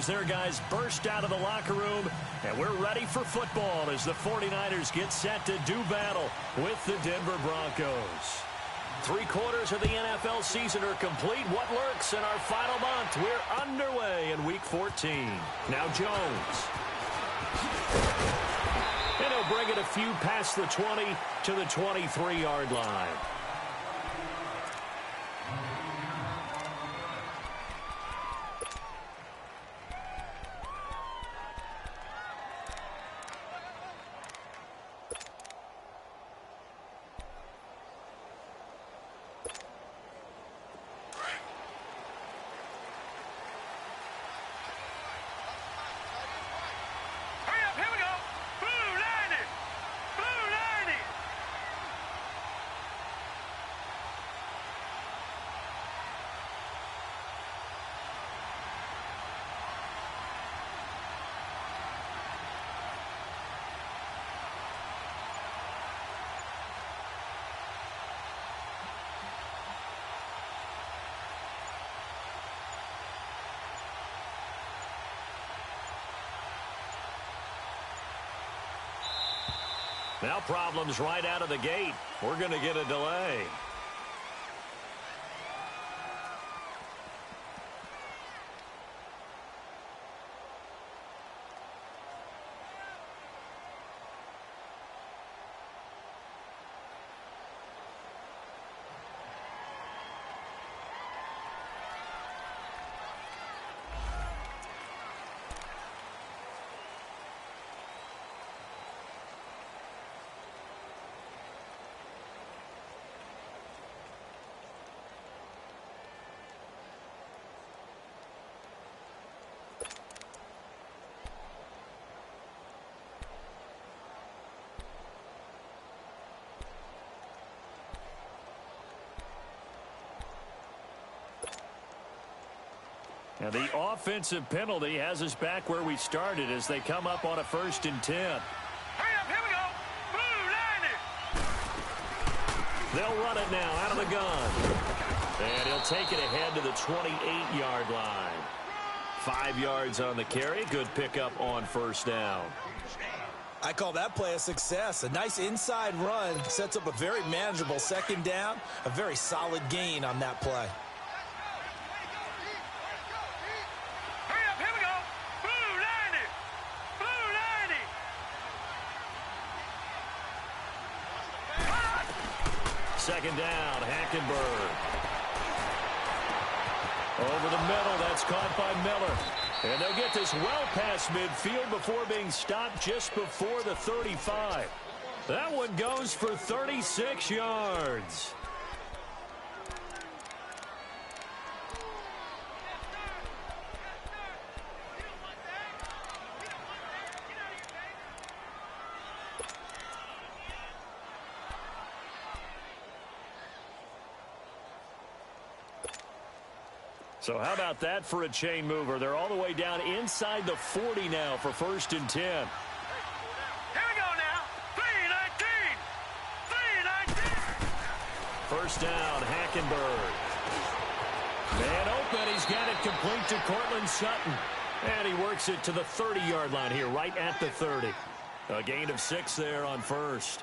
Their guys burst out of the locker room, and we're ready for football as the 49ers get set to do battle with the Denver Broncos. 3/4 of the NFL season are complete. What lurks in our final month? We're underway in Week 14. Now Jones. And he'll bring it a few past the 20 to the 23-yard line. Now problems right out of the gate. We're going to get a delay. Now the offensive penalty has us back where we started as they come up on a 1st and 10. Hurry up, here we go. Blue, line it. They'll run it now out of the gun. And he'll take it ahead to the 28-yard line. 5 yards on the carry. Good pickup on 1st down. I call that play a success. A nice inside run sets up a very manageable 2nd down. A very solid gain on that play. Second down, Hackenberg. Over the middle, that's caught by Miller. And they'll get this well past midfield before being stopped just before the 35. That one goes for 36 yards. So how about that for a chain mover? They're all the way down inside the 40 now for 1st and 10. Here we go now. 3-19. 3-19. 1st down, Hackenberg. Man open. He's got it complete to Cortland Sutton. And he works it to the 30-yard line here, right at the 30. A gain of 6 there on 1st.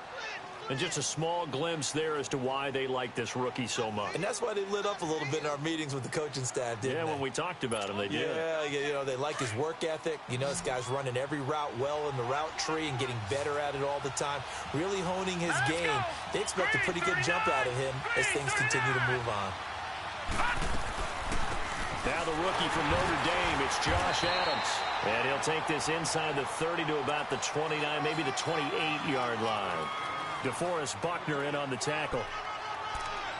And just a small glimpse there as to why they like this rookie so much. And that's why they lit up a little bit in our meetings with the coaching staff, didn't they? Yeah, when we talked about him, they did. Yeah, you know, they like his work ethic. You know, this guy's running every route well in the route tree and getting better at it all the time, really honing his game. They expect a pretty good jump out of him as things continue to move on. Now the rookie from Notre Dame, it's Josh Adams. And he'll take this inside the 30 to about the 29, maybe the 28-yard line. DeForest Buckner in on the tackle.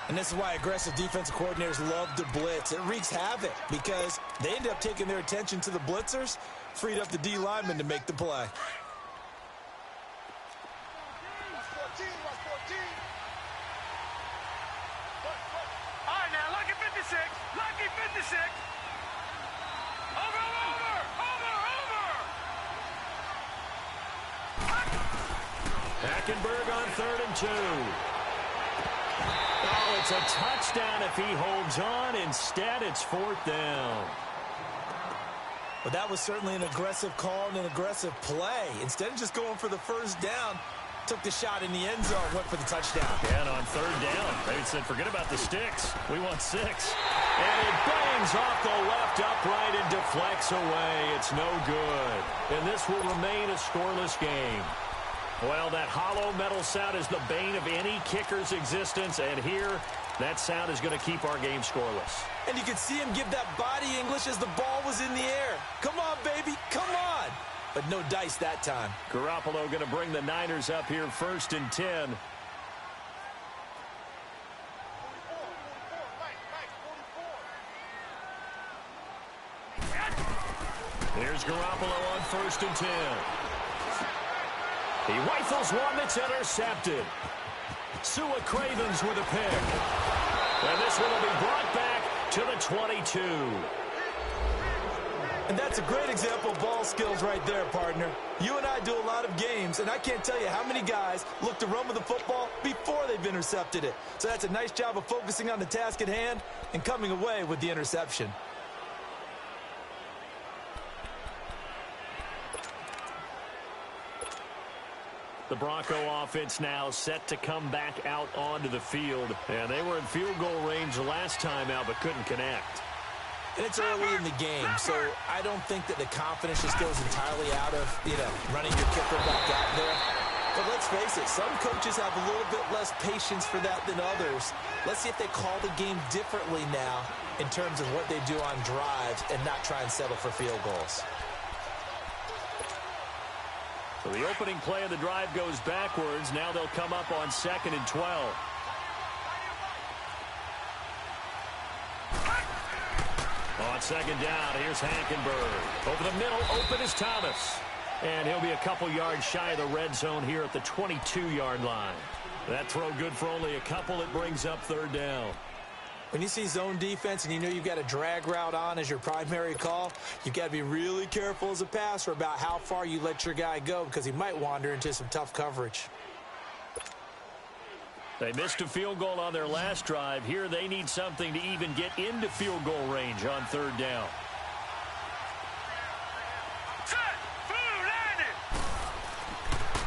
And this is why aggressive defensive coordinators love to blitz. It wreaks havoc because they end up taking their attention to the blitzers, freed up the D lineman to make the play. All right, now, lucky 56. Lucky 56. Over. Hackenberg on 3rd and 2. Oh, it's a touchdown if he holds on. Instead, it's 4th down. Well, that was certainly an aggressive call and an aggressive play. Instead of just going for the first down, took the shot in the end zone, went for the touchdown. And on third down, they said, forget about the sticks. We want 6. And it bangs off the left upright and deflects away. It's no good. And this will remain a scoreless game. Well, that hollow metal sound is the bane of any kicker's existence. And here, that sound is going to keep our game scoreless. And you could see him give that body English as the ball was in the air. Come on, baby, come on. But no dice that time. Garoppolo going to bring the Niners up here 1st and 10. Here's Garoppolo on 1st and 10. He rifles one that's intercepted. Sua Cravens with a pick. And this one will be brought back to the 22. And that's a great example of ball skills right there, partner. You and I do a lot of games, and I can't tell you how many guys look to run with the football before they've intercepted it. So that's a nice job of focusing on the task at hand and coming away with the interception. The Bronco offense now set to come back out onto the field. And they were in field goal range last time out, but couldn't connect. And it's early in the game, so I don't think that the confidence just goes entirely out of, running your kicker back out there. But let's face it, some coaches have a little bit less patience for that than others. Let's see if they call the game differently now in terms of what they do on drives and not try and settle for field goals. So the opening play of the drive goes backwards. Now they'll come up on 2nd and 12. On 2nd down, here's Hackenberg. Over the middle, open is Thomas. And he'll be a couple yards shy of the red zone here at the 22-yard line. That throw good for only a couple. It brings up 3rd down. When you see zone defense and you know you've got a drag route on as your primary call, you've got to be really careful as a passer about how far you let your guy go because he might wander into some tough coverage. They missed a field goal on their last drive. Here they need something to even get into field goal range on 3rd down.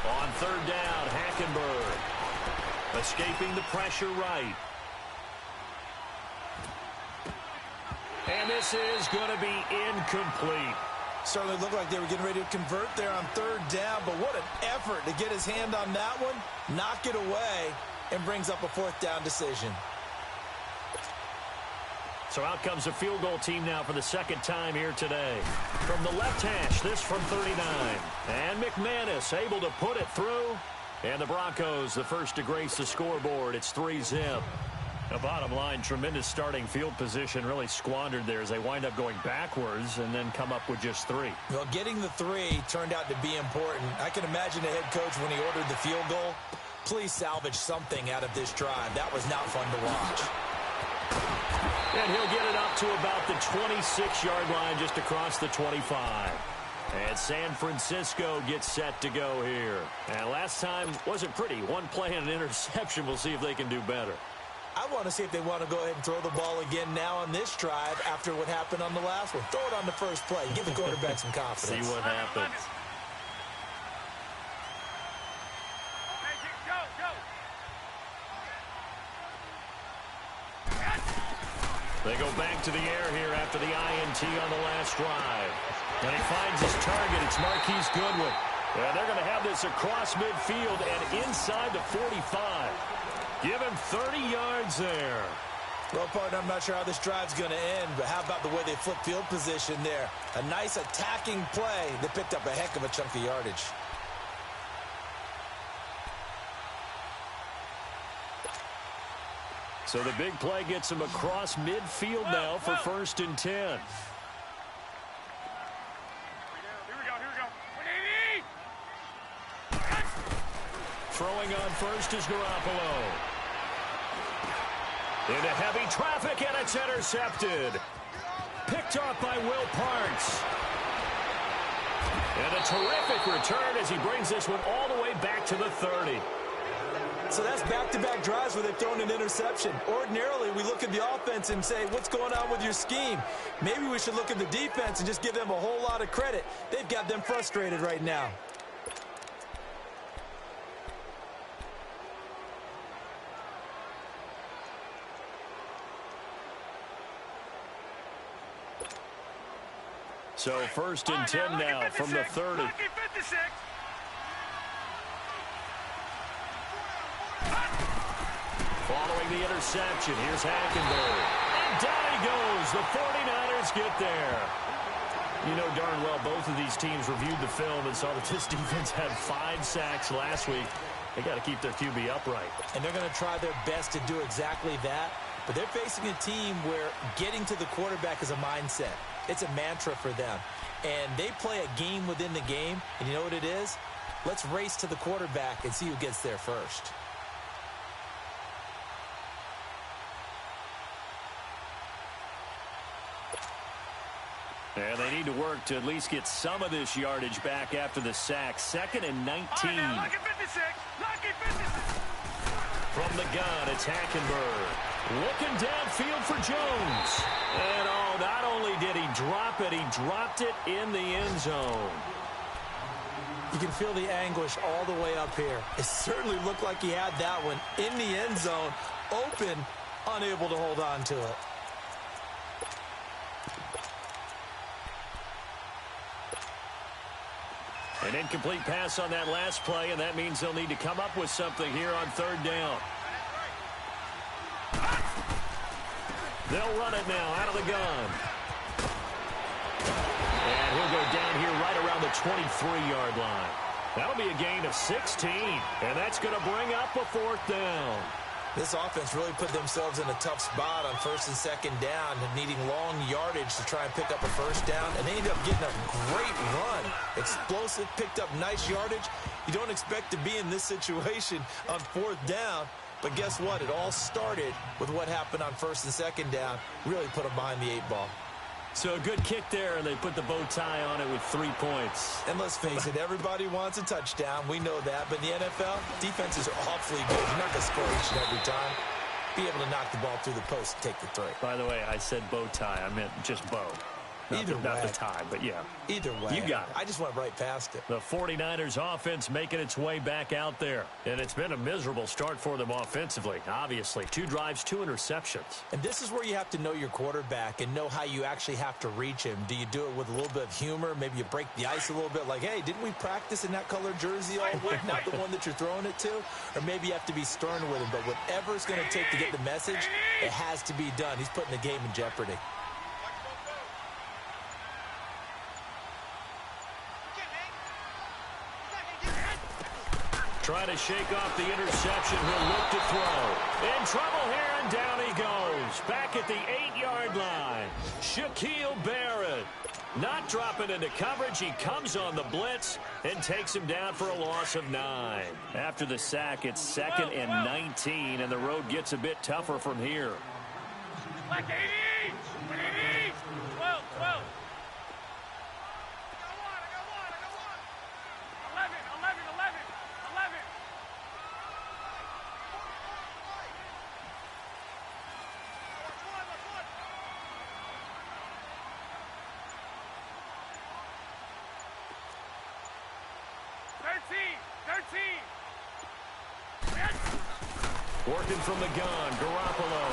On 3rd down, Hackenberg escaping the pressure right. And this is going to be incomplete. Certainly looked like they were getting ready to convert there on 3rd down, but what an effort to get his hand on that one, knock it away, and brings up a 4th down decision. So out comes a field goal team now for the 2nd time here today. From the left hash, this from 39. And McManus able to put it through. And the Broncos, the first to grace the scoreboard. It's 3-zip. The bottom line, tremendous starting field position, really squandered there as they wind up going backwards and then come up with just 3. Well, getting the 3 turned out to be important. I can imagine the head coach when he ordered the field goal. Please salvage something out of this drive. That was not fun to watch. And he'll get it up to about the 26-yard line, just across the 25. And San Francisco gets set to go here. And last time wasn't pretty. One play and an interception. We'll see if they can do better. I want to see if they want to go ahead and throw the ball again now on this drive after what happened on the last one. Throw it on the first play. Give the quarterback some confidence. See what happens. They go back to the air here after the INT on the last drive. And he finds his target. It's Marquise Goodwin. And they're going to have this across midfield and inside the 45. Give him 30 yards there. Well, partner, I'm not sure how this drive's going to end, but how about the way they flip field position there? A nice attacking play that picked up a heck of a chunk of yardage. So the big play gets him across midfield now for 1st and 10. Here we go. Throwing on first is Garoppolo. Into heavy traffic, and it's intercepted. Picked off by Will Parks. And a terrific return as he brings this one all the way back to the 30. So that's back-to-back drives where they've thrown an interception. Ordinarily, we look at the offense and say, what's going on with your scheme? Maybe we should look at the defense and just give them a whole lot of credit. They've got them frustrated right now. So 1st and 10 now from the 30. Following the interception, here's Hackenberg. And down he goes. The 49ers get there. You know darn well both of these teams reviewed the film and saw that this defense had 5 sacks last week. They got to keep their QB upright. And they're going to try their best to do exactly that. But they're facing a team where getting to the quarterback is a mindset. It's a mantra for them. And they play a game within the game. And you know what it is? Let's race to the quarterback and see who gets there first. And they need to work to at least get some of this yardage back after the sack. 2nd and 19. From the gun, it's Hackenberg. Looking downfield for Jones. And oh, not only did he drop it, he dropped it in the end zone. You can feel the anguish all the way up here. It certainly looked like he had that one in the end zone, open, unable to hold on to it. An incomplete pass on that last play, and that means they'll need to come up with something here on 3rd down. They'll run it now out of the gun. And he'll go down here right around the 23-yard line. That'll be a gain of 16, and that's going to bring up a 4th down. This offense really put themselves in a tough spot on 1st and 2nd down, needing long yardage to try and pick up a 1st down, and they ended up getting a great run. Explosive, picked up nice yardage. You don't expect to be in this situation on 4th down, but guess what? It all started with what happened on 1st and 2nd down. Really put them behind the 8 ball. So a good kick there, and they put the bow tie on it with 3 points. And let's face it, everybody wants a touchdown. We know that. But in the NFL, defenses are awfully good. You're not going to score each and every time. Be able to knock the ball through the post and take the 3. By the way, I said bow tie. I meant just bow. Not the tie, but yeah. Either way. You got it. I just went right past it. The 49ers offense making its way back out there. And it's been a miserable start for them offensively. Obviously, 2 drives, 2 interceptions. And this is where you have to know your quarterback and know how you actually have to reach him. Do you do it with a little bit of humor? Maybe you break the ice a little bit like, hey, didn't we practice in that colored jersey all week? Not the one that you're throwing it to? Or maybe you have to be stern with him. But whatever it's going to take to get the message, it has to be done. He's putting the game in jeopardy. Trying to shake off the interception. He'll look to throw. In trouble here, and down he goes. Back at the 8-yard line. Shaquille Barrett. Not dropping into coverage. He comes on the blitz and takes him down for a loss of 9. After the sack, it's 2nd and 19, and the road gets a bit tougher from here. Like 80! 12, 12. 13! Working from the gun, Garoppolo.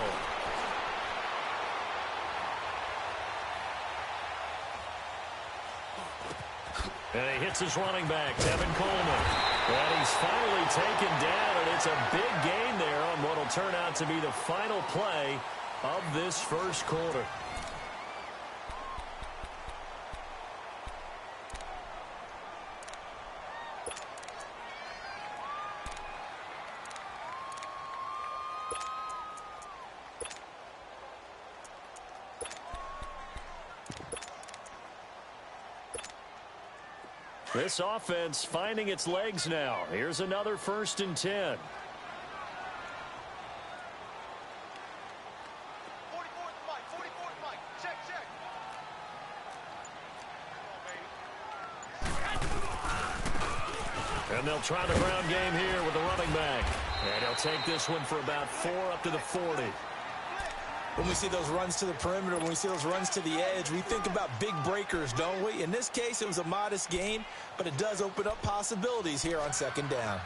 And he hits his running back, Tevin Coleman. And he's finally taken down, and it's a big gain there on what will turn out to be the final play of this first quarter. This offense finding its legs now. Here's another 1st and 10. 44 Mike. Check. And they'll try the ground game here with the running back. And he'll take this one for about 4 up to the 40. When we see those runs to the perimeter, when we see those runs to the edge, we think about big breakers, don't we? In this case, it was a modest gain, but it does open up possibilities here on second down.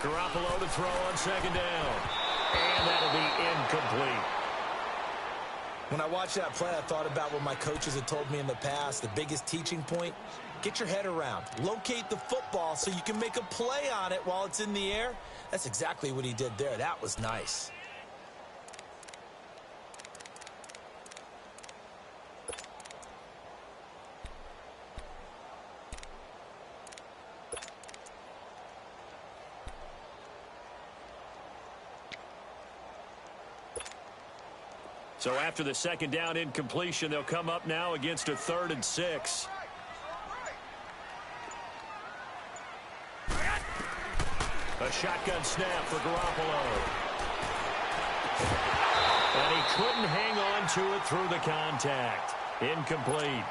Garoppolo to throw on second down. And that'll be incomplete. When I watched that play, I thought about what my coaches had told me in the past. The biggest teaching point, get your head around. Locate the football so you can make a play on it while it's in the air. That's exactly what he did there. That was nice. So after the second down incompletion, they'll come up now against a 3rd and 6. A shotgun snap for Garoppolo. And he couldn't hang on to it through the contact. Incomplete.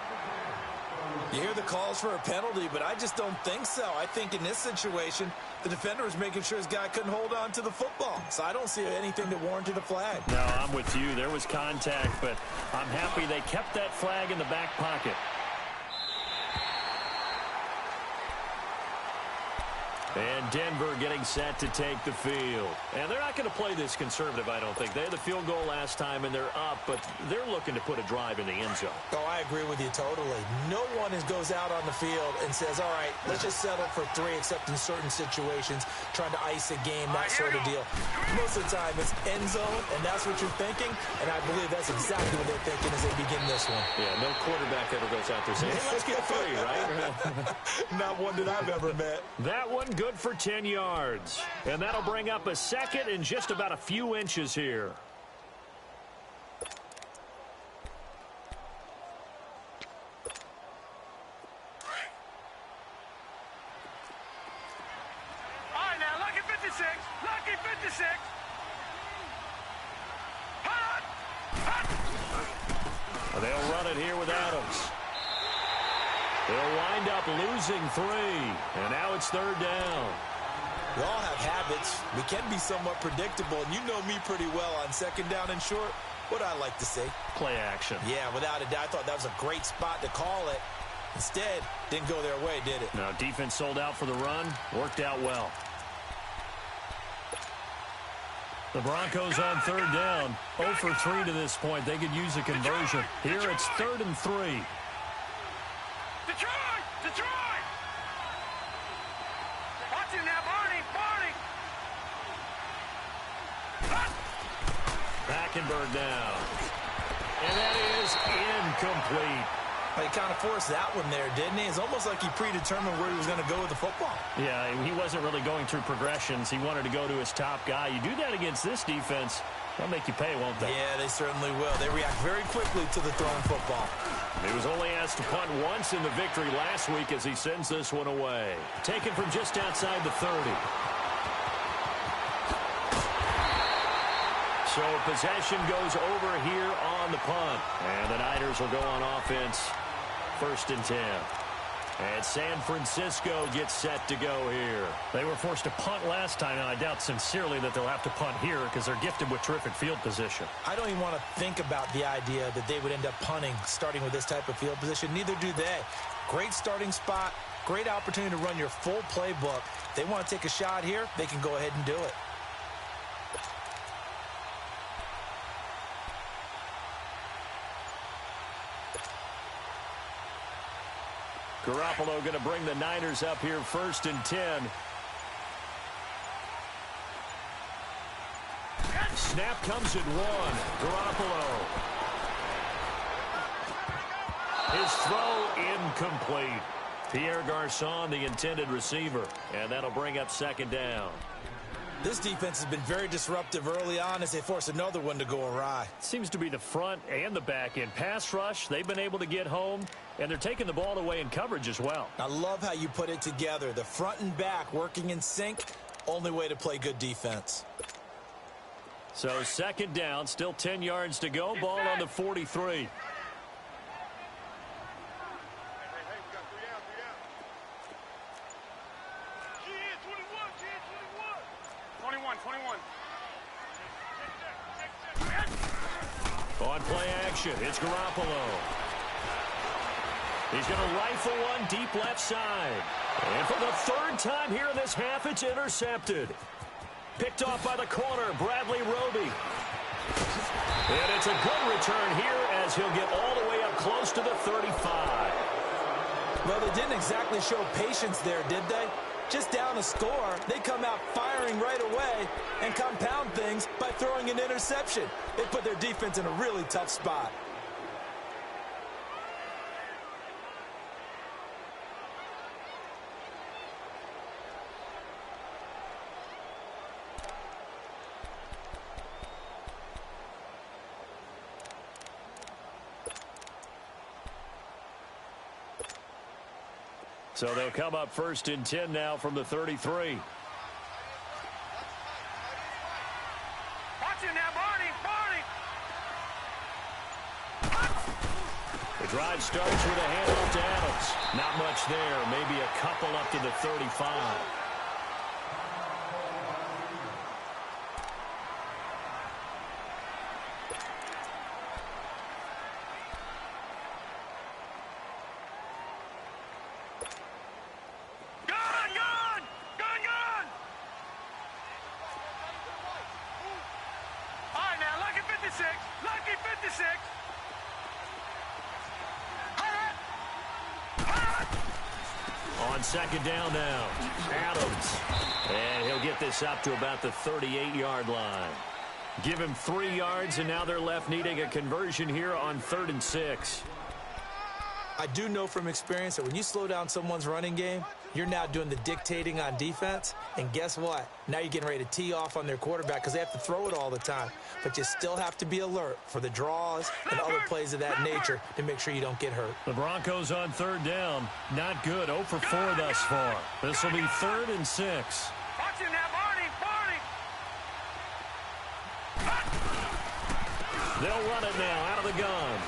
You hear the calls for a penalty, but I just don't think so. I think in this situation, the defender was making sure his guy couldn't hold on to the football. So I don't see anything that warranted a flag. No, I'm with you. There was contact, but I'm happy they kept that flag in the back pocket. And Denver getting set to take the field. And they're not going to play this conservative, I don't think. They had the field goal last time, and they're up, but they're looking to put a drive in the end zone. Oh, I agree with you totally. No one goes out on the field and says, all right, let's just settle for 3, except in certain situations, trying to ice a game, that sort of deal. Most of the time, it's end zone, and that's what you're thinking, and I believe that's exactly what they're thinking as they begin this one. Yeah, no quarterback ever goes out there saying, hey, let's get 3, right? Not one that I've ever met. That one good for 10 yards. And that'll bring up a 2nd and just about a few inches here. All right, now, lucky 56. Lucky 56. Hot. Hot. They'll run it here with Adams. They'll wind up losing 3. And now it's 3rd down. We all have habits. We can be somewhat predictable, and you know me pretty well on second down and short. What I like to say? Play action. Yeah, without a doubt. I thought that was a great spot to call it. Instead, didn't go their way, did it? Now, defense sold out for the run. Worked out well. The Broncos on 3rd down. 0 for 3 to this point. They could use a conversion. Here it's 3rd and 3. Detroit! Detroit! Watch it now, Barney! Barney! Hackenberg now. And that is incomplete. But he kind of forced that one there, didn't he? It's almost like he predetermined where he was going to go with the football. Yeah, he wasn't really going through progressions. He wanted to go to his top guy. You do that against this defense, they'll make you pay, won't they? Yeah, they certainly will. They react very quickly to the thrown football. He was only asked to punt once in the victory last week as he sends this one away. Taken from just outside the 30. So possession goes over here on the punt. And the Niners will go on offense. 1st and 10. And San Francisco gets set to go here. They were forced to punt last time, and I doubt sincerely that they'll have to punt here because they're gifted with terrific field position. I don't even want to think about the idea that they would end up punting starting with this type of field position. Neither do they. Great starting spot, great opportunity to run your full playbook. If they want to take a shot here, they can go ahead and do it. Garoppolo going to bring the Niners up here 1st and 10. Snap comes at 1. Garoppolo. His throw incomplete. Pierre Garçon, the intended receiver. And that'll bring up 2nd down. This defense has been very disruptive early on as they force another one to go awry. Seems to be the front and the back end. Pass rush, they've been able to get home, and they're taking the ball away in coverage as well. I love how you put it together. The front and back working in sync, only way to play good defense. So second down, still 10 yards to go. Ball on the 43. 21. On play action, it's Garoppolo. He's going to rifle one deep left side. And for the third time here in this half, it's intercepted. Picked off by the corner, Bradley Roby. And it's a good return here as he'll get all the way up close to the 35. Well, they didn't exactly show patience there, did they? Just down a score, they come out firing right away and compound things by throwing an interception. They put their defense in a really tough spot. So they'll come up first and 10 now from the 33. Watch it now, Barney. The drive starts with a handoff to Adams. Not much there, maybe a couple up to the 35. Lucky 56. On second down now, Adams. And he'll get this up to about the 38-yard line. Give him 3 yards, and now they're left needing a conversion here on 3rd and 6. I do know from experience that when you slow down someone's running game, you're now doing the dictating on defense. And guess what? Now you're getting ready to tee off on their quarterback because they have to throw it all the time. But you still have to be alert for the draws and other plays of that nature to make sure you don't get hurt. The Broncos on 3rd down. Not good. 0 for 4 thus far. This will be 3rd and 6. Watch it now, Barney. They'll run it now out of the gun.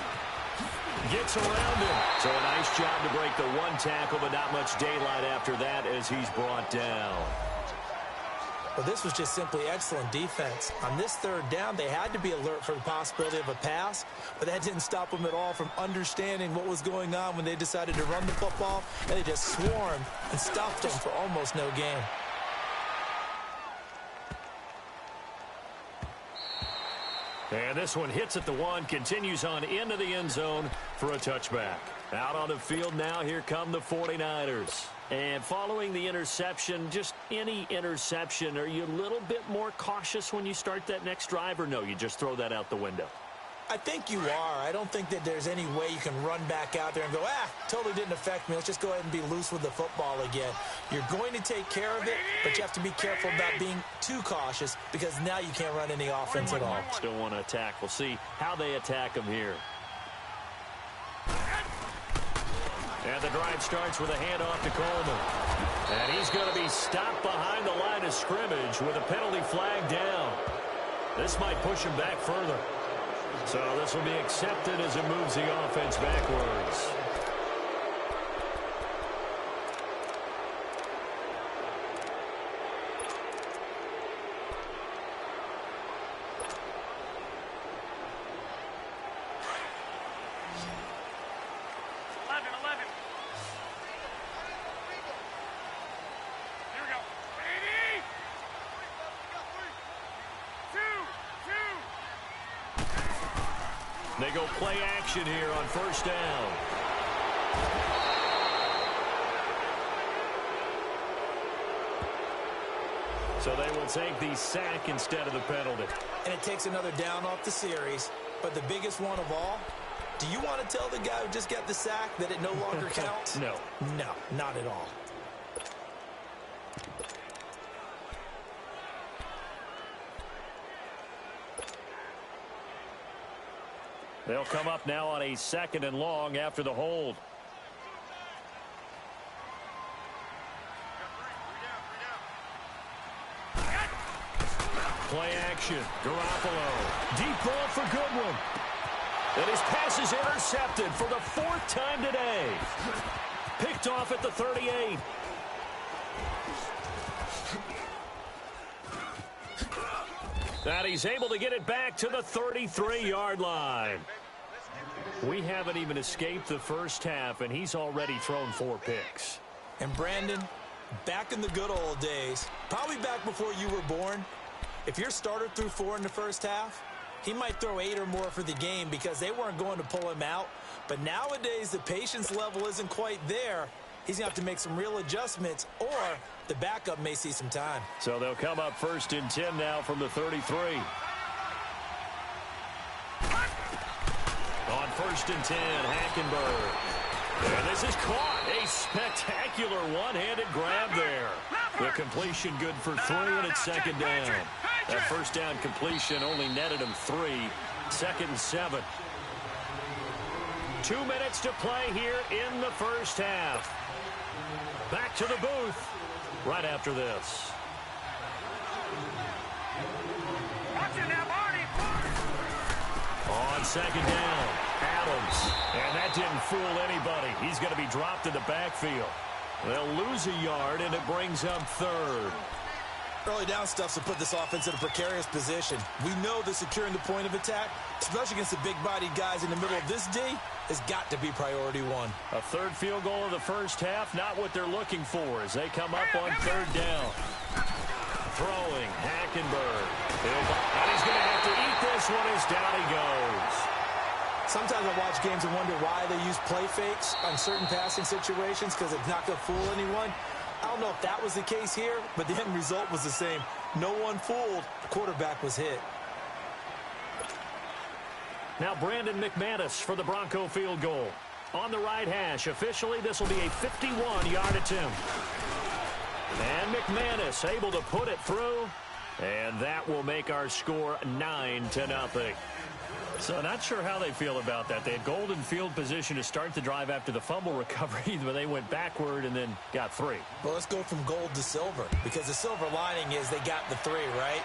Gets around him. So a nice job to break the one tackle, but not much daylight after that as he's brought down. Well, this was just simply excellent defense. On this 3rd down, they had to be alert for the possibility of a pass, but that didn't stop them at all from understanding what was going on when they decided to run the football, and they just swarmed and stuffed them for almost no gain. And this one hits at the 1, continues on into the end zone for a touchback. Out on the field now, here come the 49ers. And following the interception, just any interception, are you a little bit more cautious when you start that next drive, or no, you just throw that out the window? I think you are. I don't think that there's any way you can run back out there and go, totally didn't affect me. Let's just go ahead and be loose with the football again. You're going to take care of it, but you have to be careful about being too cautious because now you can't run any offense at all. Still want to attack. We'll see how they attack them here. And the drive starts with a handoff to Coleman. And he's going to be stopped behind the line of scrimmage with a penalty flag down. This might push him back further. So this will be accepted as it moves the offense backwards. They go play action here on 1st down. So they will take the sack instead of the penalty. And it takes another down off the series. But the biggest one of all, do you want to tell the guy who just got the sack that it no longer counts? No. No, not at all. They'll come up now on a 2nd and long after the hold. Play action. Garoppolo. Deep ball for Goodwin. And his pass is intercepted for the 4th time today. Picked off at the 38. And he's able to get it back to the 33-yard line. We haven't even escaped the first half, and he's already thrown 4 picks. And Brandon, back in the good old days, probably back before you were born, if your starter threw 4 in the first half, he might throw 8 or more for the game because they weren't going to pull him out. But nowadays, the patience level isn't quite there. He's going to have to make some real adjustments, or the backup may see some time. So they'll come up 1st and 10 now from the 33. On 1st and 10, Hackenberg. And this is caught. A spectacular one-handed grab there. The completion good for 3, and it's 2nd down. That 1st down completion only netted him 3. 2nd and 7. 2 minutes to play here in the first half. Back to the booth right after this. On 2nd down, Adams. And that didn't fool anybody. He's going to be dropped in the backfield. They'll lose a yard, and it brings up 3rd. Early down stuff to put this offense in a precarious position. We know that securing the point of attack, especially against the big-bodied guys in the middle of this D, has got to be priority 1. A 3rd field goal of the first half, not what they're looking for as they come up on 3rd down. Throwing, Hackenberg. And he's going to have to eat this one as down he goes. Sometimes I watch games and wonder why they use play fakes on certain passing situations because it's not going to fool anyone. I don't know if that was the case here, but the end result was the same. No one fooled. The quarterback was hit. Now Brandon McManus for the Bronco field goal. On the right hash, officially this will be a 51-yard attempt. And McManus able to put it through, and that will make our score 9-0. So not sure how they feel about that. They had golden field position to start the drive after the fumble recovery, but they went backward and then got 3. Well, let's go from gold to silver, because the silver lining is they got the 3, right?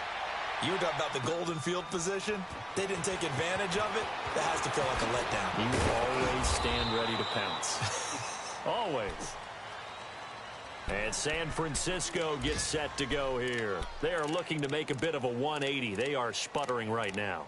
You were talking about the golden field position. They didn't take advantage of it. That has to feel like a letdown. You always stand ready to pounce. Always. And San Francisco gets set to go here. They are looking to make a bit of a 180. They are sputtering right now.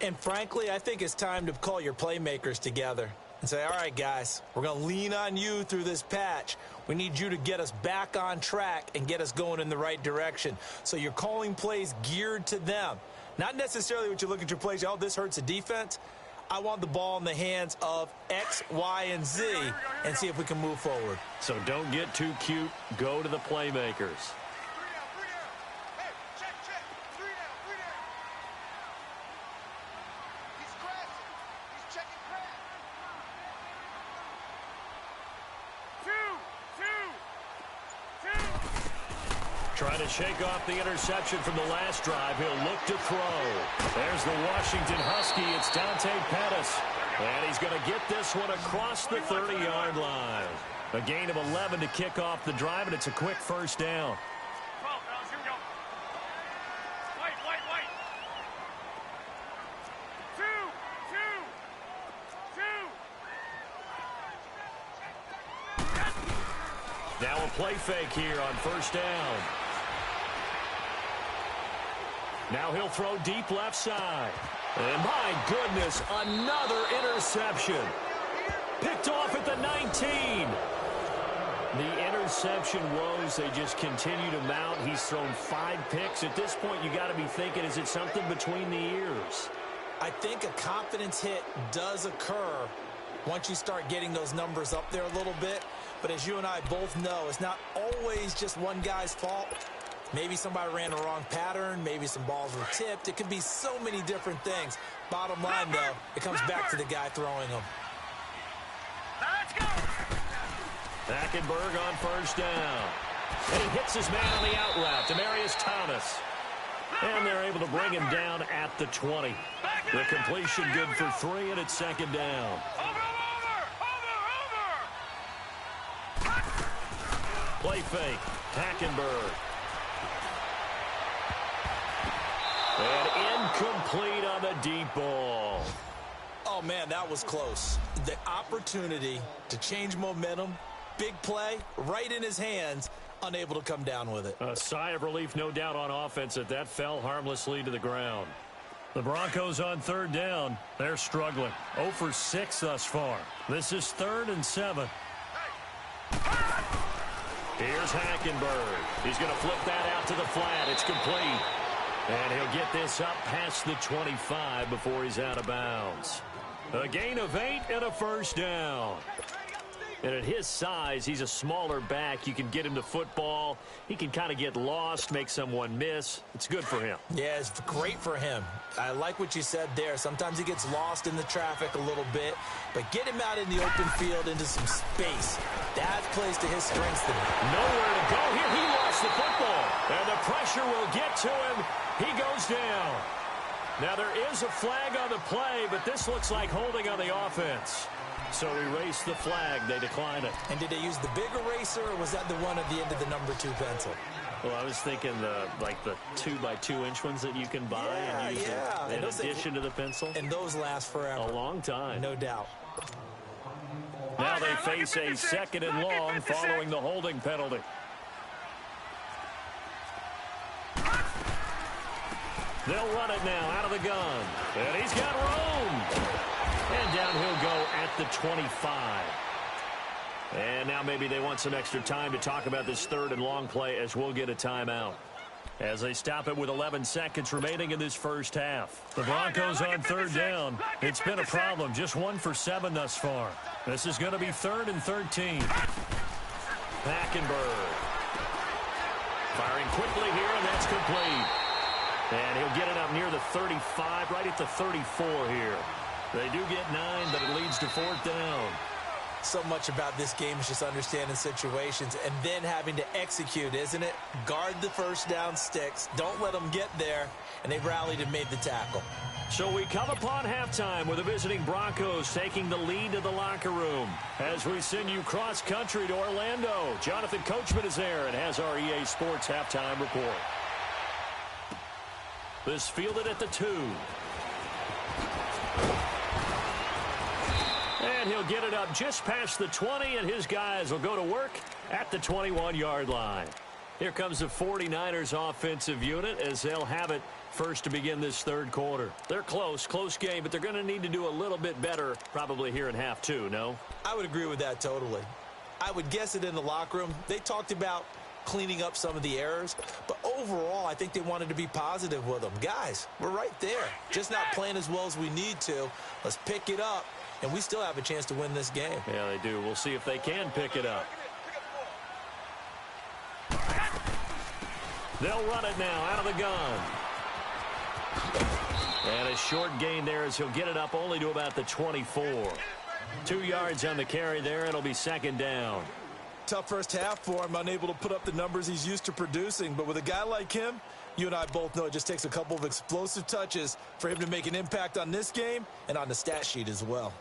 And frankly, I think it's time to call your playmakers together and say, all right, guys, we're going to lean on you through this patch. We need you to get us back on track and get us going in the right direction. So you're calling plays geared to them. Not necessarily what you look at your plays, oh, this hurts the defense. I want the ball in the hands of X, Y, and Z and see if we can move forward. So don't get too cute. Go to the playmakers. Trying to shake off the interception from the last drive. He'll look to throw. There's the Washington Husky. It's Dante Pettis. And he's going to get this one across the 30-yard line. A gain of 11 to kick off the drive, and it's a quick 1st down. Now a play fake here on 1st down. Now he'll throw deep left side. And my goodness, another interception. Picked off at the 19. The interception woes, they just continue to mount. He's thrown 5 picks. At this point, you got to be thinking, is it something between the ears? I think a confidence hit does occur once you start getting those numbers up there a little bit. But as you and I both know, it's not always just one guy's fault. Maybe somebody ran the wrong pattern. Maybe some balls were tipped. It could be so many different things. Bottom line, though, it comes back to the guy throwing them. Let's go. Hackenberg on 1st down. And he hits his man on the out route, Demaryius Thomas. And they're able to bring him down at the 20. The completion good for 3, and it's second down. Play fake. Hackenberg. And incomplete on the deep ball. Oh, man, that was close. The opportunity to change momentum, big play, right in his hands, unable to come down with it. A sigh of relief, no doubt, on offense that fell harmlessly to the ground. The Broncos on third down. They're struggling. 0 for 6 thus far. This is 3rd and 7. Here's Hackenberg. He's going to flip that out to the flat. It's complete. And he'll get this up past the 25 before he's out of bounds. A gain of 8 and a first down. And at his size, he's a smaller back. You can get him to football. He can kind of get lost, make someone miss. It's good for him. Yeah, it's great for him. I like what you said there. Sometimes he gets lost in the traffic a little bit, but get him out in the open field into some space. That plays to his strengths. Nowhere to go here. He lost the football. And the pressure will get to him. He goes down. Now, there is a flag on the play, but this looks like holding on the offense. So erase the flag. They decline it. And did they use the big eraser, or was that the one at the end of the number 2 pencil? Well, I was thinking the 2x2-inch ones that you can buy and use in addition to the pencil. And those last forever. A long time. No doubt. Now they face a 2nd and long following the holding penalty. They'll run it now out of the gun. And he's got room. And down he'll go at the 25. And now maybe they want some extra time to talk about this 3rd and long play, as we'll get a timeout. As they stop it with 11 seconds remaining in this first half. The Broncos on third down. It's been a problem. Just 1 for 7 thus far. This is going to be 3rd and 13. Hackenberg. Firing quickly here, and that's complete. And he'll get it up near the 35, right at the 34 here. They do get 9, but it leads to 4th down. So much about this game is just understanding situations and then having to execute, isn't it? Guard the first down sticks. Don't let them get there. And they rallied and made the tackle. So we come upon halftime with the visiting Broncos taking the lead to the locker room. As we send you cross-country to Orlando, Jonathan Coachman is there and has our EA Sports halftime report. This fielded at the 2. And he'll get it up just past the 20, and his guys will go to work at the 21-yard line. Here comes the 49ers offensive unit as they'll have it first to begin this 3rd quarter. They're close game, but they're going to need to do a little bit better probably here in half 2, no? I would agree with that totally. I would guess it in the locker room. They talked about cleaning up some of the errors, but overall, I think they wanted to be positive with them. Guys, we're right there. Just not playing as well as we need to. Let's pick it up. And we still have a chance to win this game. Yeah, they do. We'll see if they can pick it up. They'll run it now out of the gun. And a short gain there as he'll get it up only to about the 24. 2 yards on the carry there. It'll be 2nd down. Tough first half for him, unable to put up the numbers he's used to producing. But with a guy like him, you and I both know it just takes a couple of explosive touches for him to make an impact on this game and on the stat sheet as well.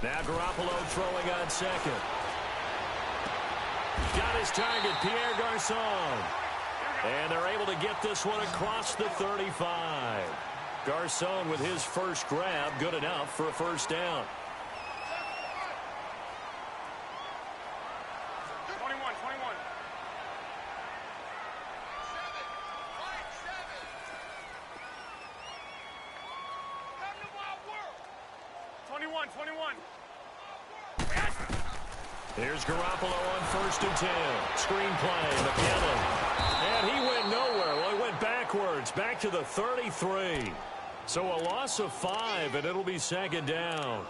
Now Garoppolo throwing on 2nd. Got his target, Pierre Garçon. And they're able to get this one across the 35. Garçon with his first grab, good enough for a first down. 21. 21. Here's Garoppolo on 1st and 10. Screen play, McKinnon. And he went nowhere. Well, he went backwards, back to the 33. So a loss of 5, and it'll be 2nd down.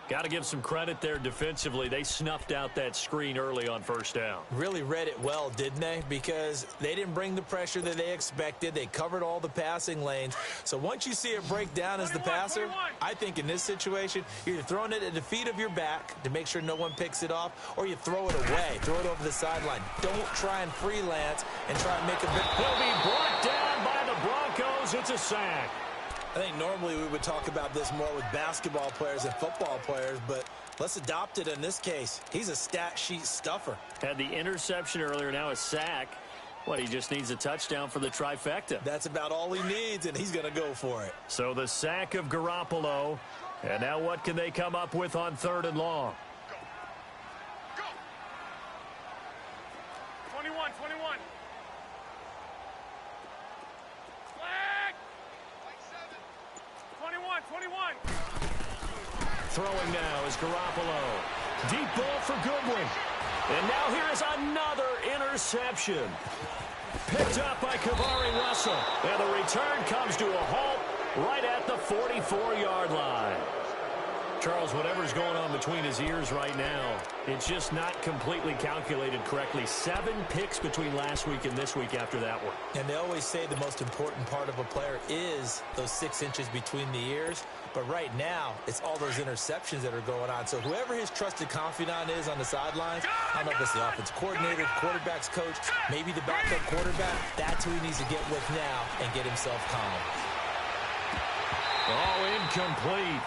Got to give some credit there defensively. They snuffed out that screen early on first down. Really read it well, didn't they? Because they didn't bring the pressure that they expected. They covered all the passing lanes. So once you see it break down as the passer, I think in this situation, you're either throwing it at the feet of your back to make sure no one picks it off, or you throw it away. Throw it over the sideline. Don't try and freelance and try and make a big... He'll be brought down by the Broncos. It's a sack. I think normally we would talk about this more with basketball players and football players, but let's adopt it in this case. He's a stat sheet stuffer. Had the interception earlier, now a sack. What, he just needs a touchdown for the trifecta. That's about all he needs, and he's going to go for it. So the sack of Garoppolo. And now what can they come up with on 3rd and long? Go. 21. Flag. 21. Throwing now is Garoppolo. Deep ball for Goodwin. And now here is another interception. Picked up by Kavari Russell. And the return comes to a halt right at the 44-yard line. Charles, whatever's going on between his ears right now, it's just not completely calculated correctly. 7 picks between last week and this week after that one. And they always say the most important part of a player is those 6 inches between the ears. But right now, it's all those interceptions that are going on. So whoever his trusted confidant is on the sidelines, I don't know if it's the offensive coordinator, quarterback's coach, maybe the backup quarterback, that's who he needs to get with now and get himself calm. Oh, incomplete.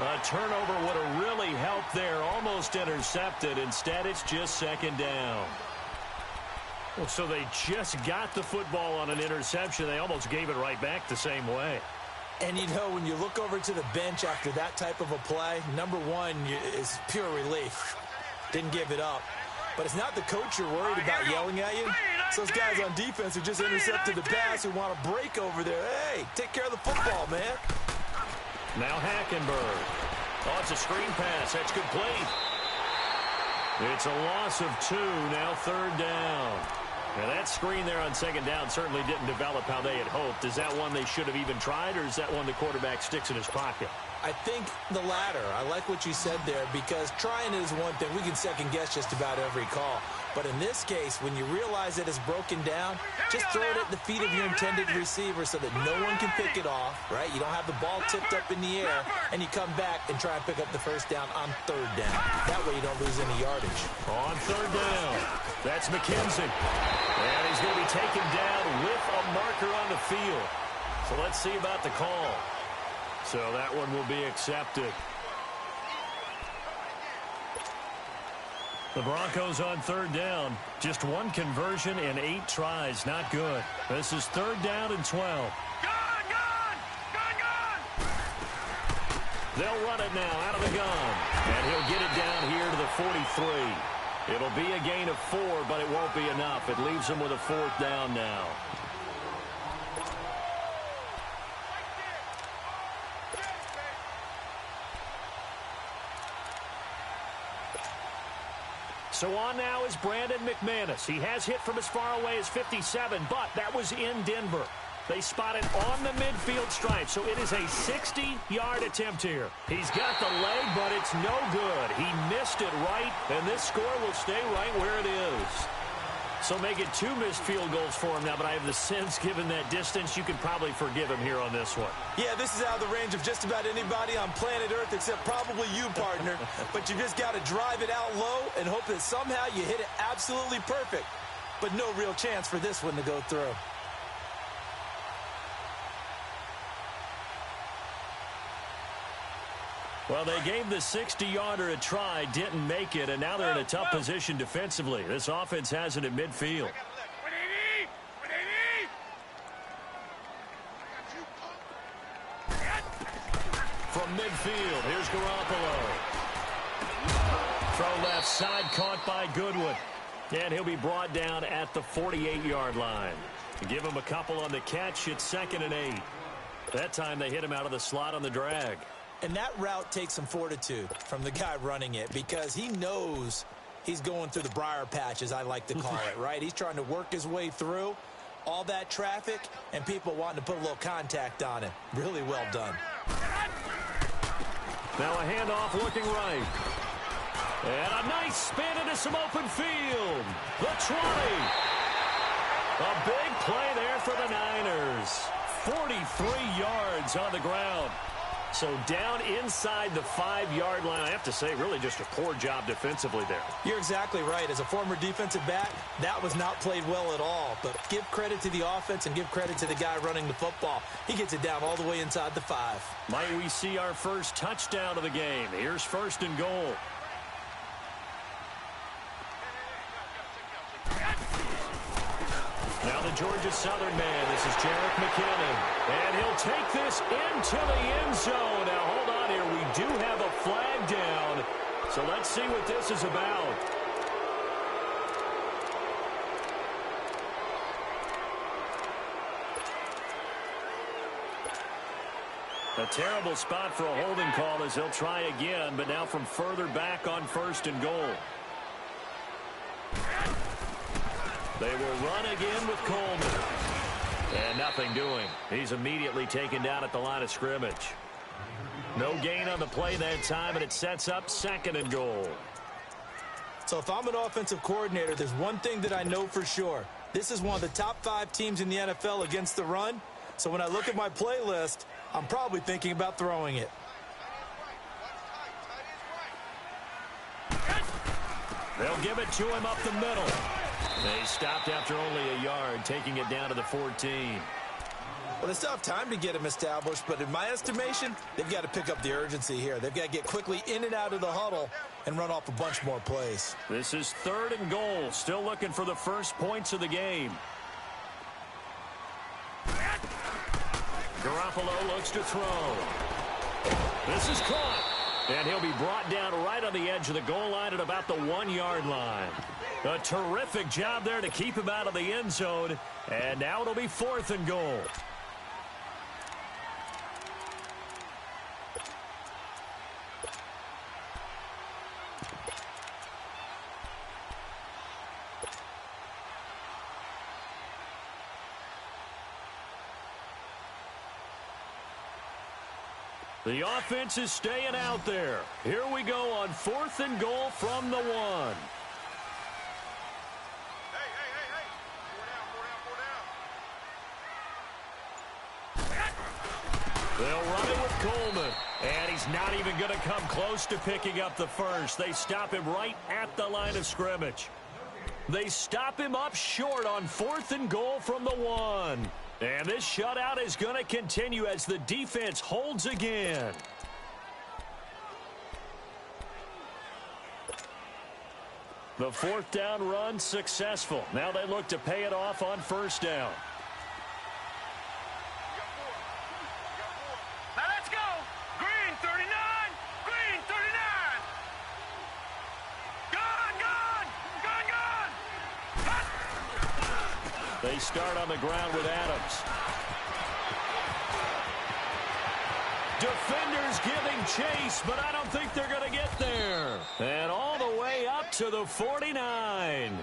A turnover would have really helped there. Almost intercepted. Instead, it's just 2nd down. Well, so they just got the football on an interception. They almost gave it right back the same way. And, you know, when you look over to the bench after that type of a play, number one is pure relief. Didn't give it up. But it's not the coach you're worried about yelling at you. It's those guys on defense who just intercepted the pass who want to break over there. Hey, take care of the football, man. Now Hackenberg. Oh, it's a screen pass. That's complete. It's a loss of 2. Now 3rd down. Now that screen there on 2nd down certainly didn't develop how they had hoped. Is that one they should have even tried, or is that one the quarterback sticks in his pocket? I think the latter. I like what you said there, because trying is one thing. We can second guess just about every call. But in this case, when you realize that it's broken down, just throw it at the feet of your intended receiver so that no one can pick it off, right? You don't have the ball tipped up in the air, and you come back and try and pick up the 1st down on 3rd down. That way you don't lose any yardage. On 3rd down, that's McKenzie. And he's going to be taken down with a marker on the field. So let's see about the call. So that one will be accepted. The Broncos on 3rd down. Just 1 conversion and 8 tries. Not good. This is 3rd down and 12. Gone! They'll run it now out of the gun. And he'll get it down here to the 43. It'll be a gain of 4, but it won't be enough. It leaves them with a 4th down now. So on now is Brandon McManus. He has hit from as far away as 57, but that was in Denver. They spot it on the midfield stripe, so it is a 60-yard attempt here. He's got the leg, but it's no good. He missed it right, and this score will stay right where it is. So make it 2 missed field goals for him now, but I have the sense, given that distance, you can probably forgive him here on this one. Yeah, this is out of the range of just about anybody on planet Earth except probably you, partner. But you just got to drive it out low and hope that somehow you hit it absolutely perfect. But no real chance for this one to go through. Well, they gave the 60-yarder a try, didn't make it, and now they're in a tough position defensively. This offense has it at midfield. From midfield, here's Garoppolo. Throw left side, caught by Goodwin. And he'll be brought down at the 48-yard line. Give him a couple on the catch. It's 2nd and 8. That time they hit him out of the slot on the drag. And that route takes some fortitude from the guy running it, because he knows he's going through the briar patch, as I like to call it, right? He's trying to work his way through all that traffic and people wanting to put a little contact on it. Really well done. Now a handoff looking right. And a nice spin into some open field. The 20. A big play there for the Niners. 43 yards on the ground. So down inside the 5-yard line. I have to say, really just a poor job defensively there. You're exactly right. As a former defensive back, that was not played well at all. But give credit to the offense and give credit to the guy running the football. He gets it down all the way inside the 5. Might we see our first touchdown of the game? Here's 1st and goal. Now the Georgia Southern man. This is Jerick McKinnon. And he'll take this into the end zone. Now, hold on here. We do have a flag down. So let's see what this is about. A terrible spot for a holding call as they'll try again, but now from further back on 1st and goal. They will run again with Coleman. And nothing doing. He's immediately taken down at the line of scrimmage. No gain on the play that time, and it sets up 2nd and goal. So if I'm an offensive coordinator, there's one thing that I know for sure. This is one of the top 5 teams in the NFL against the run. So when I look at my play list, I'm probably thinking about throwing it. They'll give it to him up the middle. They stopped after only a yard, taking it down to the 14. Well, they still have time to get him established, but in my estimation, they've got to pick up the urgency here. They've got to get quickly in and out of the huddle and run off a bunch more plays. This is 3rd and goal. Still looking for the first points of the game. Garoppolo looks to throw. This is caught. And he'll be brought down right on the edge of the goal line at about the 1-yard line. A terrific job there to keep him out of the end zone. And now it'll be 4th and goal. The offense is staying out there. Here we go on 4th and goal from the 1. They'll run it with Coleman. And he's not even going to come close to picking up the first. They stop him right at the line of scrimmage. They stop him up short on 4th and goal from the 1. And this shutout is going to continue as the defense holds again. The 4th down run successful. Now they look to pay it off on 1st down. Now let's go. Green 39. Green 39. Gone. They start on the ground with Adams. Defenders giving chase, but I don't think they're going to get there. And all the way up to the 49.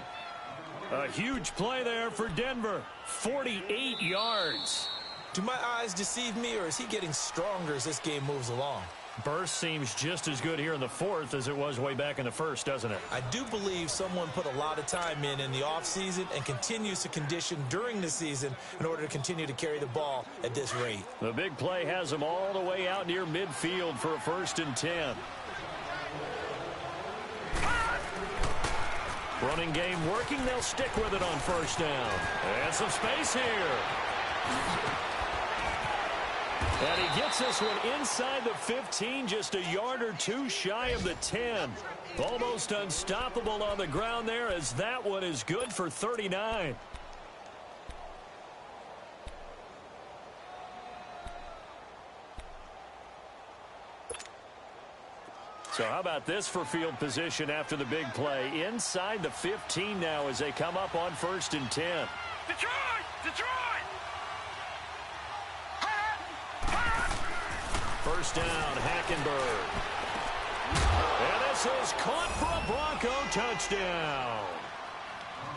A huge play there for Denver. 48 yards. Do my eyes deceive me, or is he getting stronger as this game moves along? Burst seems just as good here in the 4th as it was way back in the 1st, doesn't it? I do believe someone put a lot of time in the offseason and continues to condition during the season in order to continue to carry the ball at this rate. The big play has him all the way out near midfield for a 1st and 10. Running game working. They'll stick with it on 1st down. And some space here. And he gets this one inside the 15, just a yard or 2 shy of the 10. Almost unstoppable on the ground there, as that one is good for 39. So how about this for field position after the big play? Inside the 15 now as they come up on 1st and 10. Detroit! Detroit! 1st down, Hackenberg. And this is caught for a Bronco touchdown.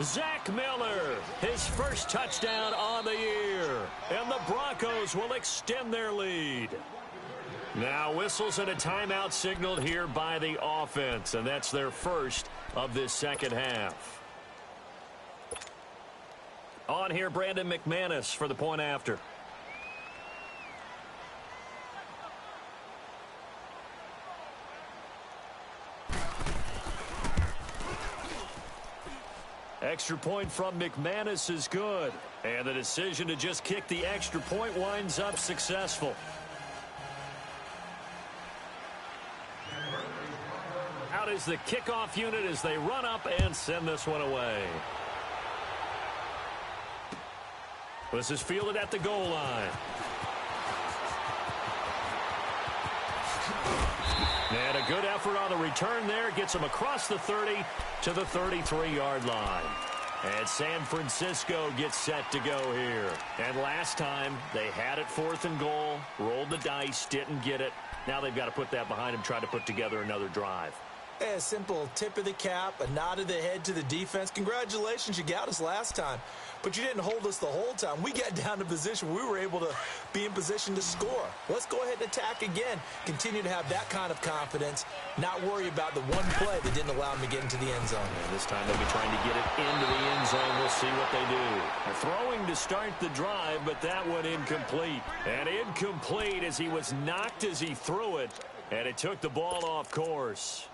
Zach Miller, his first touchdown on the year. And the Broncos will extend their lead. Now whistles and a timeout signaled here by the offense, and that's their first of this second half. On here, Brandon McManus for the point after. Extra point from McManus is good, and the decision to just kick the extra point winds up successful. Out is the kickoff unit as they run up and send this one away. This is fielded at the goal line. And a good effort on the return there. Gets him across the 30 to the 33-yard line. And San Francisco gets set to go here. And last time, they had it 4th and goal, rolled the dice, didn't get it. Now they've got to put that behind them, try to put together another drive. A simple tip of the cap, a nod of the head to the defense. Congratulations, you got us last time. But you didn't hold us the whole time. We got down to position. We were able to be in position to score. Let's go ahead and attack again. Continue to have that kind of confidence. Not worry about the one play that didn't allow them to get into the end zone. And this time they'll be trying to get it into the end zone. We'll see what they do. They're throwing to start the drive, but that one incomplete. And incomplete as he was knocked as he threw it. And it took the ball off course.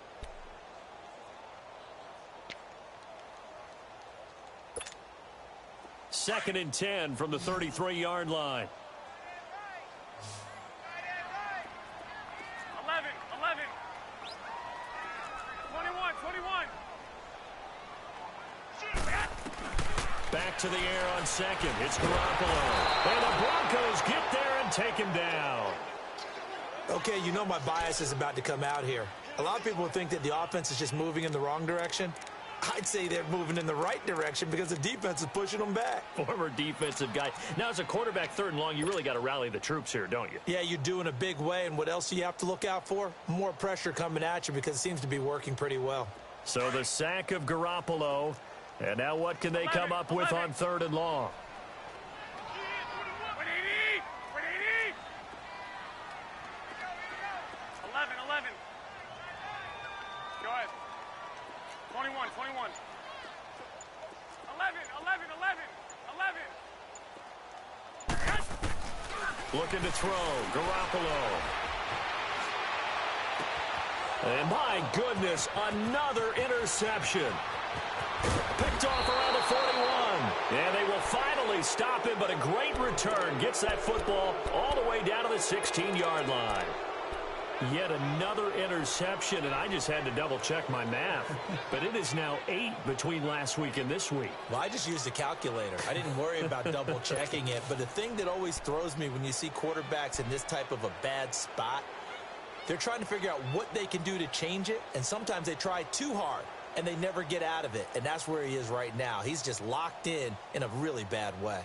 Second and 10 from the 33-yard line. 11, 21. Back to the air on second. It's Garoppolo. And the Broncos get there and take him down. Okay, you know my bias is about to come out here. A lot of people think that the offense is just moving in the wrong direction. I'd say they're moving in the right direction because the defense is pushing them back. Former defensive guy. Now, as a quarterback 3rd and long, you really got to rally the troops here, don't you? Yeah, you do in a big way. And what else do you have to look out for? More pressure coming at you because it seems to be working pretty well. So the sack of Garoppolo. And now what can they come up with on 3rd and long? 11. Go ahead. 21. 11. Looking to throw. Garoppolo. And my goodness, another interception. Picked off around the 41. And they will finally stop him, but a great return. Gets that football all the way down to the 16-yard line. Yet another interception, and I just had to double-check my math. But it is now 8 between last week and this week. Well, I just used a calculator. I didn't worry about double-checking it. But the thing that always throws me when you see quarterbacks in this type of a bad spot, they're trying to figure out what they can do to change it, and sometimes they try too hard, and they never get out of it. And that's where he is right now. He's just locked in a really bad way.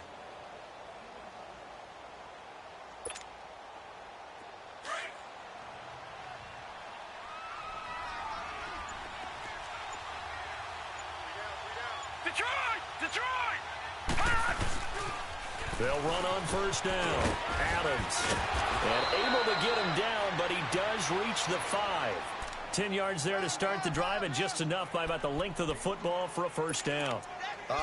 They'll run on 1st down. Adams. And able to get him down, but he does reach the 5. 10 yards there to start the drive, and just enough by about the length of the football for a 1st down.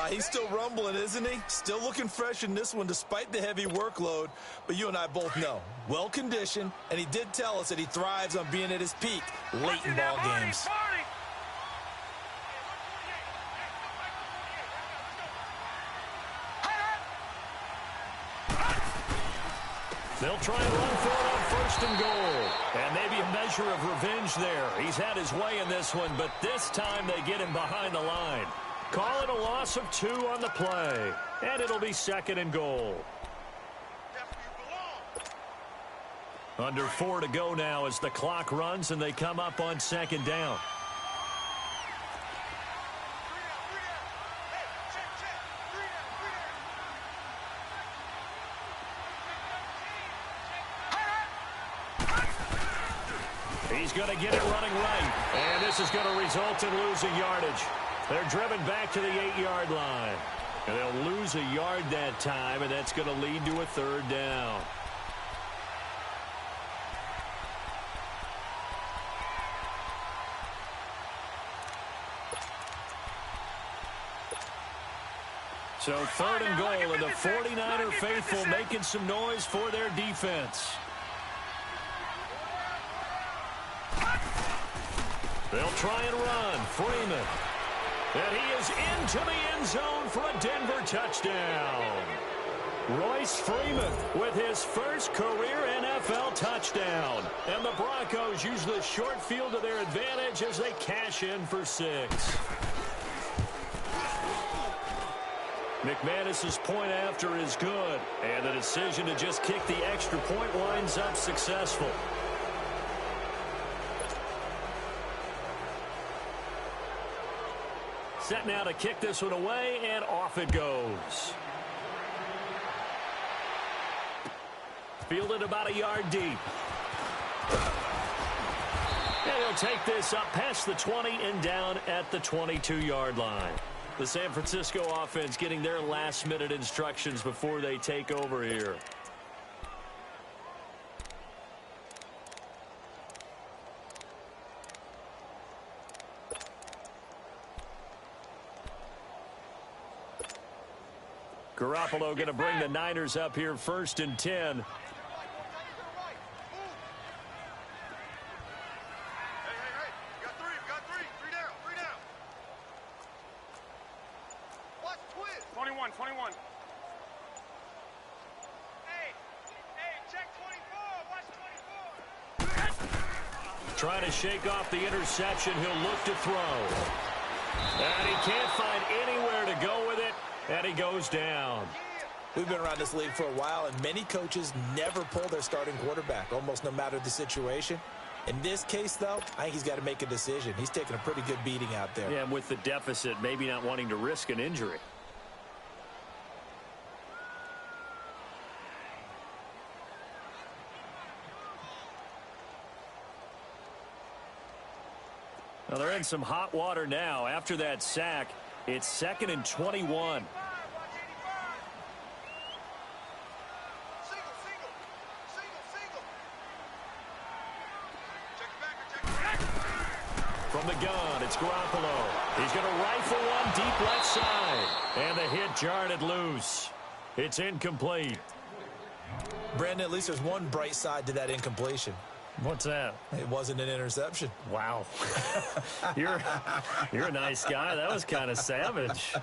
He's still rumbling, isn't he? Still looking fresh in this one despite the heavy workload. But you and I both know, well-conditioned, and he did tell us that he thrives on being at his peak late in ball games. They'll try and run for it on 1st and goal. And maybe a measure of revenge there. He's had his way in this one, but this time they get him behind the line. Call it a loss of 2 on the play. And it'll be 2nd and goal. Under 4 to go now as the clock runs and they come up on 2nd down. He's going to get it running right. And this is going to result in losing yardage. They're driven back to the 8-yard line. And they'll lose a yard that time, and that's going to lead to a 3rd down. So 3rd and goal, and the 49er faithful making some noise for their defense. They'll try and run. Freeman. And he is into the end zone for a Denver touchdown. Royce Freeman with his first career NFL touchdown. And the Broncos use the short field to their advantage as they cash in for 6. McManus's point after is good. And the decision to just kick the extra point winds up successful. Set now to kick this one away, and off it goes. Fielded about a yard deep. And he'll take this up past the 20 and down at the 22-yard line. The San Francisco offense getting their last-minute instructions before they take over here. Garoppolo going to bring the Niners up here 1st and 10. Hey, we got three down. Watch twist. 21. Hey, check 24. Watch 24. Trying to shake off the interception. He'll look to throw. And he can't find anywhere to go with it. And he goes down. We've been around this league for a while, and many coaches never pull their starting quarterback, almost no matter the situation. In this case, though, I think he's got to make a decision. He's taking a pretty good beating out there. Yeah, and with the deficit, maybe not wanting to risk an injury. Well, they're in some hot water now. After that sack, it's 2nd and 21. From the gun, it's Garoppolo. He's going to rifle one deep left side. And the hit jarred it loose. It's incomplete. Brandon, at least there's one bright side to that incompletion. What's that? It wasn't an interception. Wow. You're a nice guy. That was kind of savage.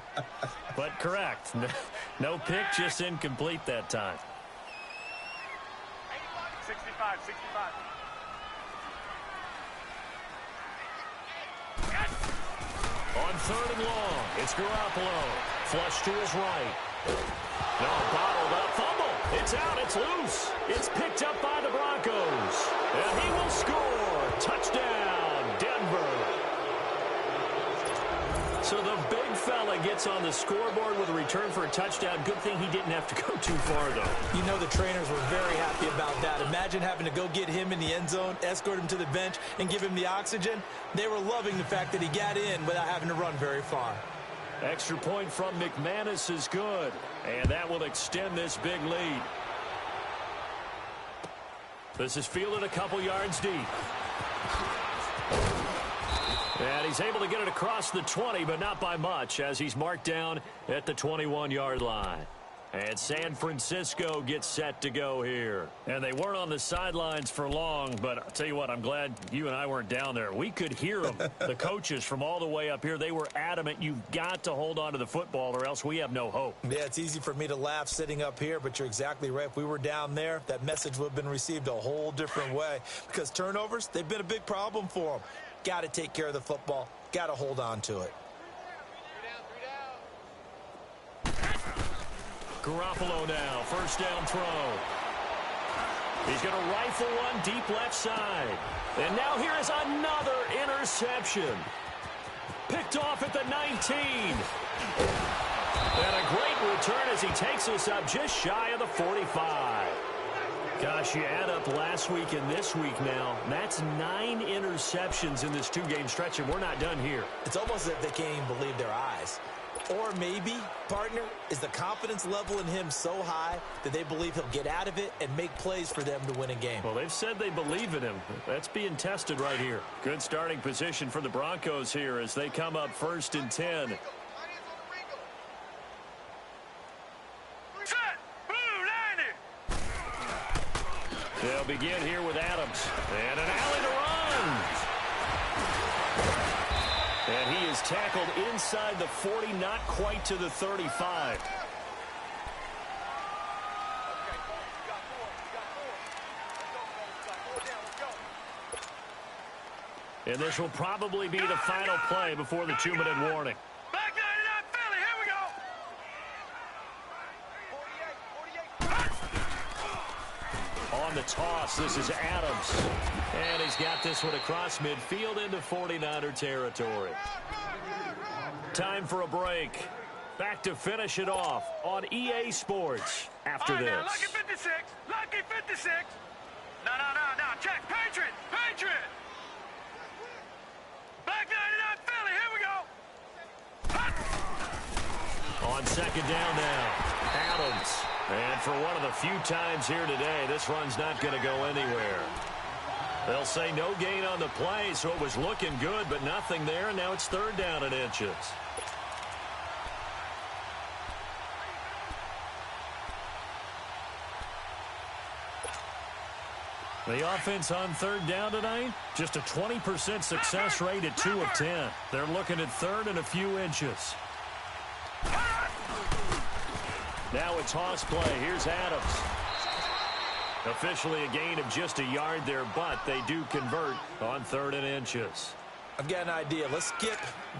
But correct. No pick, just incomplete that time. 65. On 3rd and long, it's Garoppolo. Flush to his right. No, bottled up. Fumble. It's out. It's loose. It's picked up by the Broncos. And he will score. Touchdown, Denver. So the big fella gets on the scoreboard with a return for a touchdown. Good thing he didn't have to go too far, though. You know the trainers were very happy about that. Imagine having to go get him in the end zone, escort him to the bench, and give him the oxygen. They were loving the fact that he got in without having to run very far. Extra point from McManus is good. And that will extend this big lead. This is fielded a couple yards deep. And he's able to get it across the 20, but not by much, as he's marked down at the 21-yard line. And San Francisco gets set to go here. And they weren't on the sidelines for long, but I'll tell you what, I'm glad you and I weren't down there. We could hear them, the coaches from all the way up here. They were adamant, you've got to hold on to the football or else we have no hope. Yeah, it's easy for me to laugh sitting up here, but you're exactly right. If we were down there, that message would have been received a whole different way. Because turnovers, they've been a big problem for them. Got to take care of the football. Got to hold on to it. Garoppolo now, first down throw. He's going to rifle one deep left side. And now here is another interception. Picked off at the 19. And a great return as he takes us up just shy of the 45. Gosh, you add up last week and this week now. That's 9 interceptions in this 2-game stretch, and we're not done here. It's almost as if they can't even believe their eyes. Or maybe, partner, is the confidence level in him so high that they believe he'll get out of it and make plays for them to win a game. Well, they've said they believe in him. That's being tested right here. Good starting position for the Broncos here as they come up 1st and 10. They'll begin here with Adams. And an alley to run. And he is tackled inside the 40, not quite to the 35. And this will probably be the final play before the 2-minute warning. Back 99 Philly, here we go. On the toss, this is Adams. And he's got this one across midfield into 49er territory. Time for a break. Back to finish it off on EA Sports after this. Now, lucky 56. Lucky 56. No. Check. Patriot. Back 99 Philly, here we go. On second down now, Adams. And for one of the few times here today, this run's not going to go anywhere. They'll say no gain on the play, so it was looking good, but nothing there, and now it's third down and inches. The offense on third down tonight, just a 20% success rate at 2 of 10. They're looking at third and a few inches. Now a toss play. Here's Adams. Officially a gain of just a yard there, but they do convert on third and inches. I've got an idea. Let's skip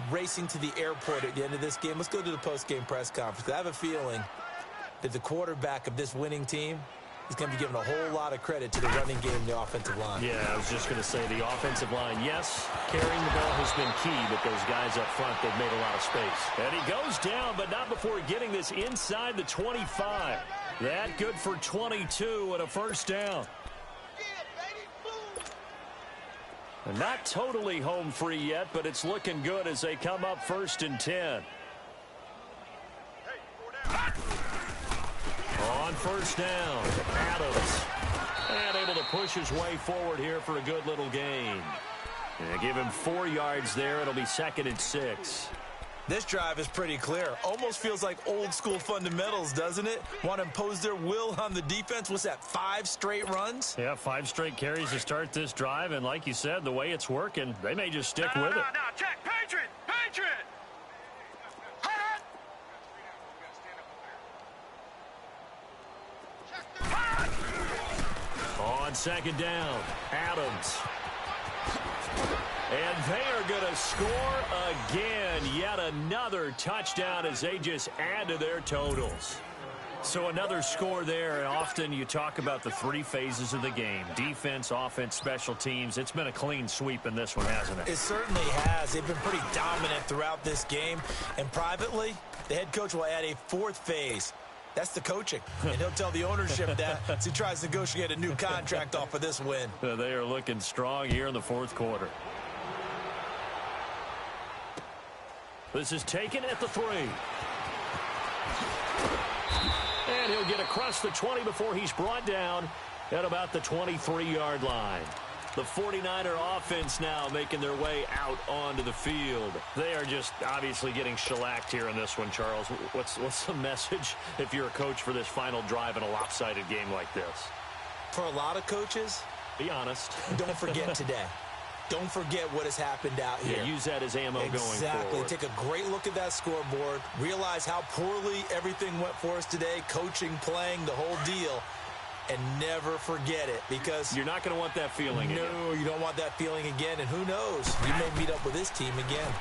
racing to the airport at the end of this game. Let's go to the post-game press conference. I have a feeling that the quarterback of this winning team is going to be given a whole lot of credit to the running game and the offensive line. Yeah, I was just going to say the offensive line, yes, carrying the ball has been key, but those guys up front, they've made a lot of space. And he goes down, but not before getting this inside the 25. That good for 22 and a first down. And not totally home free yet, but it's looking good as they come up first and 10. On first down, Adams. And able to push his way forward here for a good little gain. And give him 4 yards there. It'll be second and 6. This drive is pretty clear. Almost feels like old school fundamentals, doesn't it? Want to impose their will on the defense. What's that, 5 straight runs? Yeah, 5 straight carries to start this drive. And like you said, the way it's working, they may just stick with it. No, check. Patriot. On second down, Adams. And they are going to score again. Yet another touchdown as they just add to their totals. So another score there. And often you talk about the 3 phases of the game. Defense, offense, special teams. It's been a clean sweep in this one, hasn't it? It certainly has. They've been pretty dominant throughout this game. And privately, the head coach will add a 4th phase. That's the coaching. And he'll tell the ownership that as he tries to negotiate a new contract off of this win. They are looking strong here in the 4th quarter. This is taken at the 3. And he'll get across the 20 before he's brought down at about the 23-yard line. The 49er offense now making their way out onto the field. They are just obviously getting shellacked here in this one, Charles. What's the message if you're a coach for this final drive in a lopsided game like this? For a lot of coaches, be honest. Don't forget today. Don't forget what has happened out here. Yeah, use that as ammo going forward. Exactly. Take a great look at that scoreboard. Realize how poorly everything went for us today. Coaching, playing, the whole deal. And never forget it, because you're not going to want that feeling again. No, you don't want that feeling again. And who knows? You may meet up with this team again.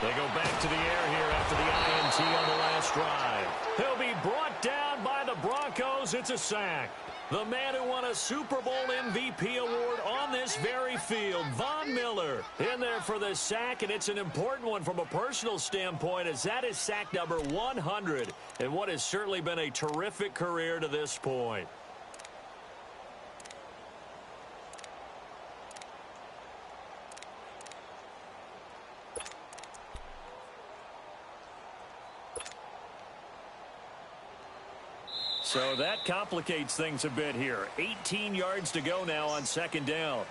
They go back to the air here after the INT on the last drive. He'll be brought down by the Broncos. It's a sack. The man who won a Super Bowl MVP award on this very field, Von Miller, in there for the sack, and it's an important one from a personal standpoint, as that is sack number 100, and what has certainly been a terrific career to this point. So that complicates things a bit here. 18 yards to go now on second down.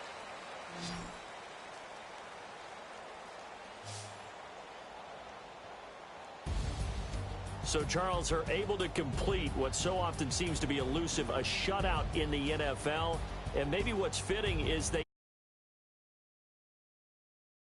So, Charles, are able to complete what so often seems to be elusive, a shutout in the NFL. And maybe what's fitting is they